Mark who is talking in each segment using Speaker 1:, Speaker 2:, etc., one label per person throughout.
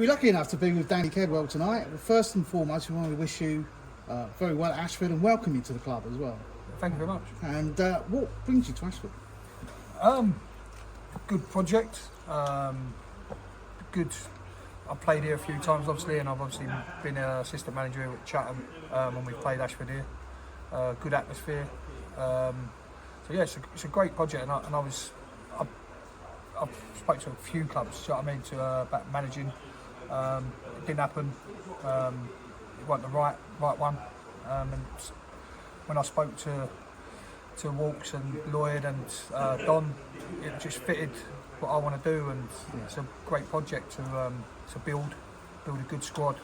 Speaker 1: We're lucky enough to be with Danny Kedwell tonight. First and foremost, we want to wish you very well at Ashford and welcome you to the club as well.
Speaker 2: Thank you very much.
Speaker 1: And what brings you to Ashford?
Speaker 2: Good project. Good. I played here a few times, obviously, and I've obviously been an assistant manager here at Chatham when we played Ashford here. Good atmosphere. So yeah, it's a great project, and I've spoke to a few clubs, do you know what I mean, about managing. It didn't happen. It wasn't the right one. And when I spoke to Walks and Lloyd and Don, it just fitted what I want to do, and it's a great project to build a good squad,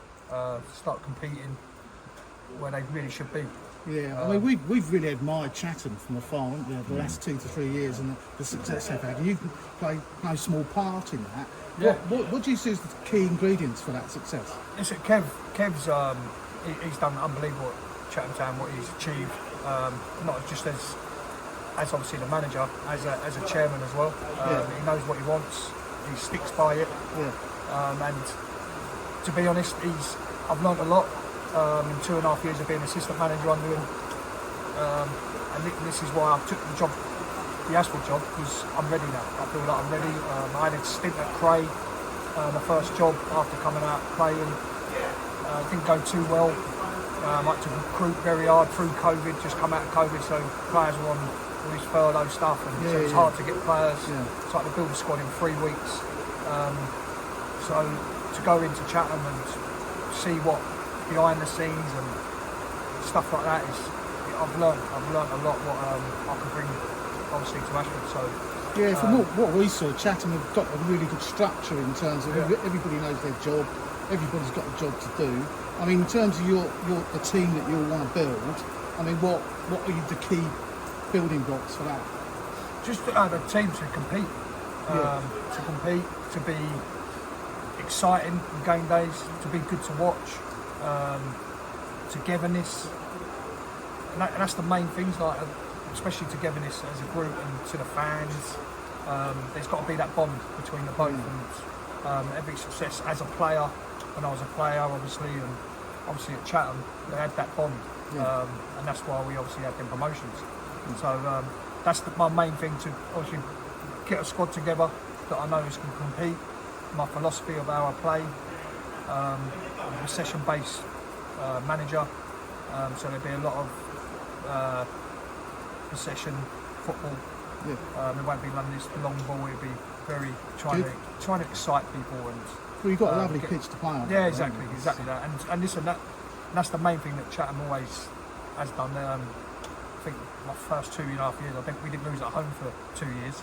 Speaker 2: start competing where they really should be.
Speaker 1: Yeah, I mean, we've really admired Chatham from afar, haven't we, the last 2 to 3 years, and the success they've had. And you can play no small part in that.
Speaker 2: Yeah.
Speaker 1: What do you see as the key ingredients for that success?
Speaker 2: It's Kev's he's done unbelievable at Chatham Town, what he's achieved, not just as obviously the manager, as a chairman as well. He knows what he wants, he sticks by it. Yeah. And to be honest, I've learnt a lot in 2.5 years of being assistant manager under him. And this is why I took the Ashford job, because I'm ready now. I feel like I'm ready. I had a stint at Cray, my first job after coming out of Cray, and it didn't go too well. I had to recruit very hard through COVID, just come out of COVID, so players were on all this furlough stuff, and so it's hard to get players. So I had to build a squad in 3 weeks. So to go into Chatham and see what behind the scenes and stuff like that I've learnt a lot what I can bring obviously to Ashford. So
Speaker 1: yeah, from what we saw, Chatham have got a really good structure in terms of everybody knows their job, everybody's got a job to do. I mean, in terms of the team that you'll want to build, I mean, what are the key building blocks for that?
Speaker 2: Just the team to compete, to be exciting on game days, to be good to watch, togetherness, and that's the main things, like especially togetherness as a group and to the fans. There's got to be that bond between the both, and every success as a player, when I was a player obviously, and obviously at Chatham they had that bond, and that's why we obviously had them promotions. So that's my main thing, to obviously get a squad together that I know is can compete. My philosophy of how I play, I'm a session-based manager, so there'll be a lot of possession football. It won't be like this long ball. It'll be very trying to excite people. And
Speaker 1: well, you've got a lovely pitch to play on.
Speaker 2: Yeah, exactly that. And listen, that's the main thing that Chatham always has done. I think my first 2.5 years, I think we didn't lose at home for 2 years,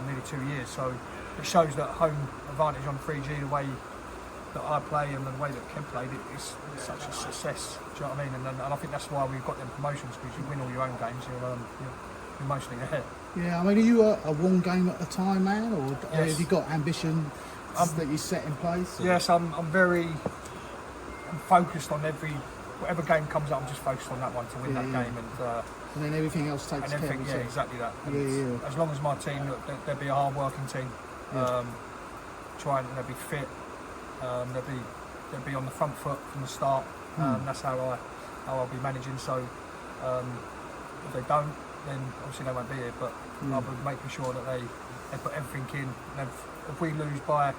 Speaker 2: nearly 2 years. So it shows that home advantage on 3G, the way that I play and the way that Kev played, it's such a success. Do you know what I mean? And I think that's why we've got them promotions, because you win all your own games, you're mostly ahead. Yeah,
Speaker 1: I mean, are you a one game at a time man, or have you got ambition that you set in place? Or?
Speaker 2: Yes, I'm focused on whatever game comes up. I'm just focused on that one to win that game,
Speaker 1: and then everything else takes care of itself.
Speaker 2: Yeah, exactly that. As long as my team, they'll be a hard-working team. They'll be fit. They'll be on the front foot from the start. That's how I'll be managing. So if they don't, then obviously they won't be here. But I'll be making sure that they put everything in. And if we lose by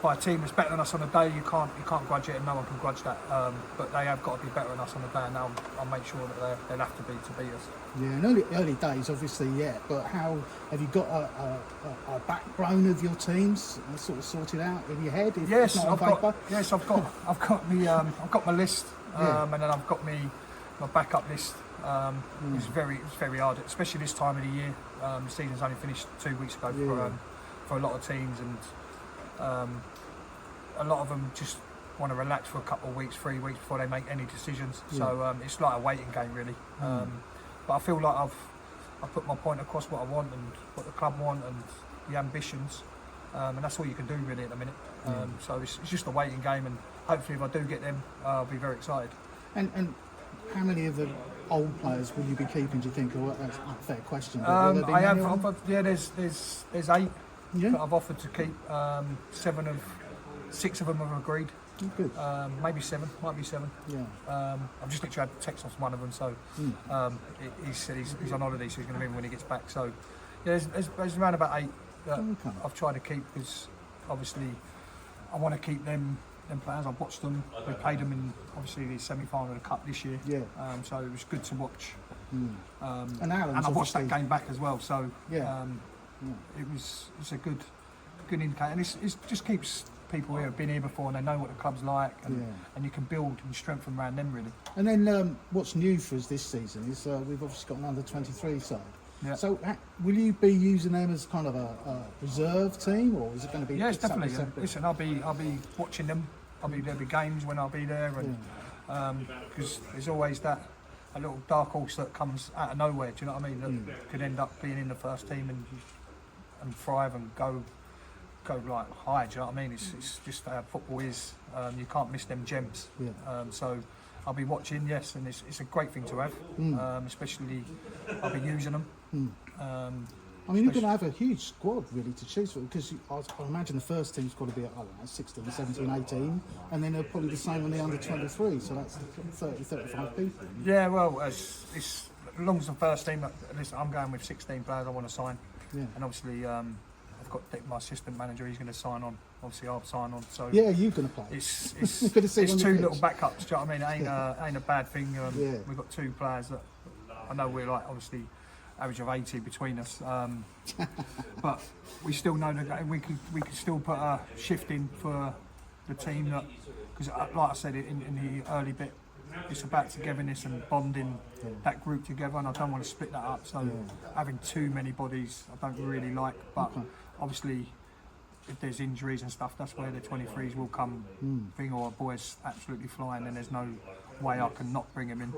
Speaker 2: a team that's better than us on the day, you can't grudge it, and no one can grudge that. But they have got to be better than us on the day, and I'll make sure that they'll have to be to beat us. Yeah,
Speaker 1: in early days, obviously, but how have you got a backbone of your teams sort of sorted out in your head?
Speaker 2: Yes, I've got my list, and then I've got my backup list. It's very hard, especially this time of the year. The season's only finished 2 weeks ago for a lot of teams, and a lot of them just want to relax for a couple of weeks, 3 weeks before they make any decisions. So it's like a waiting game, really. But I feel like I've put my point across, what I want and what the club want and the ambitions, and that's all you can do really at the minute. So it's just a waiting game, and hopefully if I do get them, I'll be very excited.
Speaker 1: And how many of the old players will you be keeping, do you think? Or that's a fair question.
Speaker 2: I have, there's 8 that I've offered to keep. 7 have 6 of them have agreed.
Speaker 1: Oh, good.
Speaker 2: Maybe 7, might be 7.
Speaker 1: Yeah.
Speaker 2: I've just literally had a text off one of them, so he said he's on holiday, so he's going to be in when he gets back. So yeah, there's around about 8 that I've tried to keep, because obviously I want to keep them players. I've watched them. We played them in obviously the semi-final of the Cup this year.
Speaker 1: Yeah.
Speaker 2: So it was good to watch.
Speaker 1: And
Speaker 2: I watched that game back as well. So
Speaker 1: Yeah.
Speaker 2: it's a good indicator, and it just keeps people here who've been here before and they know what the club's like, and you can build and strengthen around them really.
Speaker 1: And then what's new for us this season is we've obviously got an under-23 side.
Speaker 2: Yeah.
Speaker 1: So will you be using them as kind of a reserve team, or is it going to be?
Speaker 2: Yes, definitely.
Speaker 1: Separate?
Speaker 2: Listen, I'll be watching them. There'll be games when I'll be there, and because there's always a little dark horse that comes out of nowhere. Do you know what I mean? That could end up being in the first team and thrive and go like high. Do you know what I mean? It's just how football is. You can't miss them gems.
Speaker 1: Yeah.
Speaker 2: So I'll be watching, yes, and it's a great thing to have. Especially I'll be using them.
Speaker 1: I mean, you're going to have a huge squad really to choose from, because I imagine the first team's got to be at, I don't know, 16, 17, 18, and then they're probably the same on the under-23, so that's 30, 35 people.
Speaker 2: Yeah, well, as long as the first team, listen, I'm going with 16 players I want to sign.
Speaker 1: Yeah.
Speaker 2: And obviously I've got my assistant manager, he's going to sign on. Obviously I'll sign on. So
Speaker 1: yeah, you're going to play.
Speaker 2: It's
Speaker 1: Good to see
Speaker 2: it's
Speaker 1: on the
Speaker 2: 2
Speaker 1: pitch.
Speaker 2: little backups, do you know what I mean? It ain't a bad thing. We've got 2 players that I know we're like obviously average of 80 between us, but we still know that we could still put a shift in for the team, that because like I said in the early bit, it's about togetherness and bonding that group together, and I don't want to split that up. So having too many bodies I don't really like, but obviously if there's injuries and stuff, that's where the 23s will come thing, or a boy's absolutely flying and there's no way I can not bring him in.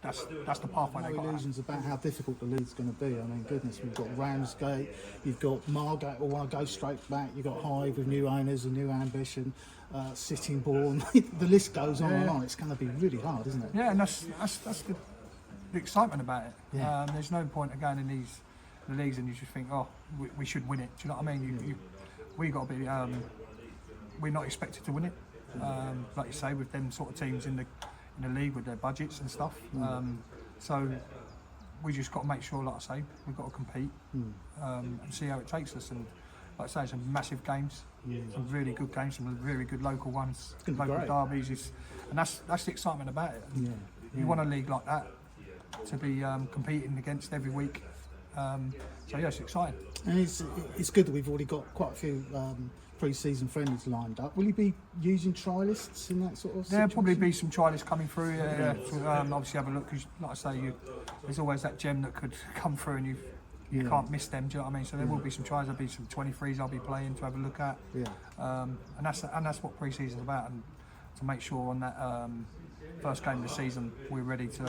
Speaker 2: That's the pathway they got.
Speaker 1: No illusions about how difficult the league's going to be. I mean, goodness, we've got Ramsgate, you've got Margate, or want to go straight back. You've got Hive with new owners and new ambition, Sittingbourne. The list goes on and on. It's going to be really hard, isn't it?
Speaker 2: Yeah, and that's the excitement about it.
Speaker 1: Yeah.
Speaker 2: There's no point of going in the leagues and you just think, oh, we should win it. Do you know what I mean? We got to be. We're not expected to win it. Like you say, with them sort of teams in the league with their budgets and stuff. So we just got to make sure, like I say, we've got to compete and see how it takes us. And like I say, some massive games, some really good games, some really good local ones, local derbies. And that's the excitement about it. You want a league like that to be competing against every week. So yeah, it's exciting.
Speaker 1: And it's good that we've already got quite a few pre-season friendlies lined up. Will you be using trialists in that sort of situation?
Speaker 2: There'll probably be some trialists coming through. Obviously have a look, because like I say, there's always that gem that could come through and you can't miss them. Do you know what I mean? So there will be some trials. There'll be some 23s I'll be playing to have a look at. And that's what pre-season's about, and to make sure on that first game of the season we're ready to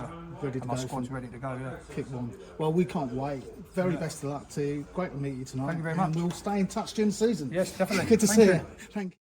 Speaker 2: my squad's ready to go.
Speaker 1: Kick one. Well, we can't wait. Very best of luck to you. Great to meet you tonight.
Speaker 2: Thank you very much.
Speaker 1: And we'll stay in touch during the season.
Speaker 2: Yes, definitely.
Speaker 1: Good to see you. Thank you.